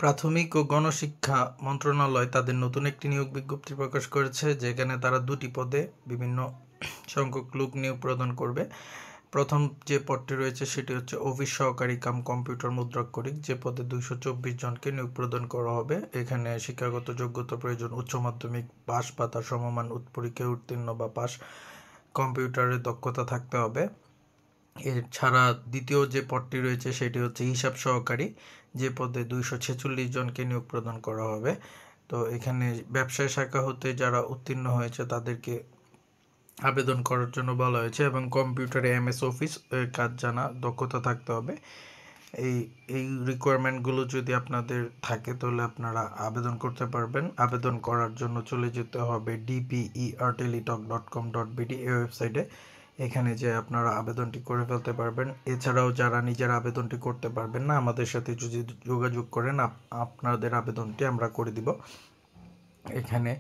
প্রাথমিক ও গণশিক্ষা মন্ত্রণালয় তাদের নতুন একটি নিয়োগ বিজ্ঞপ্তি প্রকাশ করেছে, যেখানে তারা 2টি পদে বিভিন্ন সংখ্যক লোক নিয়োগ প্রদান করবে। প্রথম যে পদটি রয়েছে সেটি হচ্ছে অফিস সহকারী কাম কম্পিউটার মুদ্রাক্ষরিক, যে পদে 224 জনকে নিয়োগ প্রদান করা হবে। এখানে শিক্ষাগত যোগ্যতা প্রয়োজন উচ্চ মাধ্যমিক পাস বা তার সমমান পরীক্ষায় উত্তীর্ণ বা পাস, কম্পিউটারের দক্ষতা থাকতে হবে। এছাড়া দ্বিতীয় যে পদটি রয়েছে সেটি হচ্ছে হিসাব সহকারী, যে পদে 246 জনকে নিয়োগ প্রদান করা হবে। তো এখানে ব্যবসায় শাখা হতে যারা উত্তীর্ণ হয়েছে তাদেরকে আবেদন করার জন্য বলা হয়েছে এবং কম্পিউটারে MS অফিস কাজ জানা দক্ষতা থাকতে হবে। এই রিকোয়ারমেন্টগুলো যদি আপনাদের থাকে তাহলে আপনারা আবেদন করতে পারবেন। আবেদন করার জন্য চলে যেতে হবে dperteletalk.com.bd এই ওয়েবসাইটে। এখানে যে আপনারা আবেদনটি করে ফেলতে পারবেন। এছাড়াও যারা নিজের আবেদনটি করতে পারবেন না, আমাদের সাথে যদি যোগাযোগ করেন আপনাদের আবেদনটি আমরা করে দিব এখানে।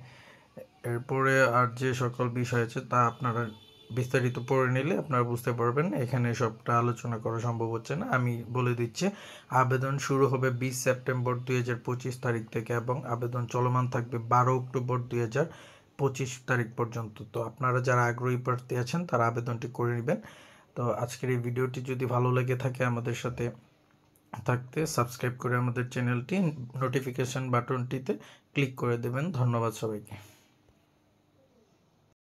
এরপরে আর যে সকল বিষয় আছে তা আপনারা বিস্তারিত পড়ে নিলে আপনারা বুঝতে পারবেন। এখানে সবটা আলোচনা করা সম্ভব হচ্ছে না, আমি বলে দিচ্ছি। আবেদন শুরু হবে 20 সেপ্টেম্বর 2025 তারিখ থেকে এবং আবেদন চলমান থাকবে 12 অক্টোবর 2025 তারিখ পর্যন্ত। তো আপনারা যারা আগ্রহী প্রার্থী আছেন তারা আবেদনটি করে নেবেন। তো আজকের এই ভিডিওটি যদি ভালো লেগে থাকে আমাদের সাথে থাকতে সাবস্ক্রাইব করে আমাদের চ্যানেলটি নোটিফিকেশন বাটনটিতে ক্লিক করে দেবেন। ধন্যবাদ সবাইকে।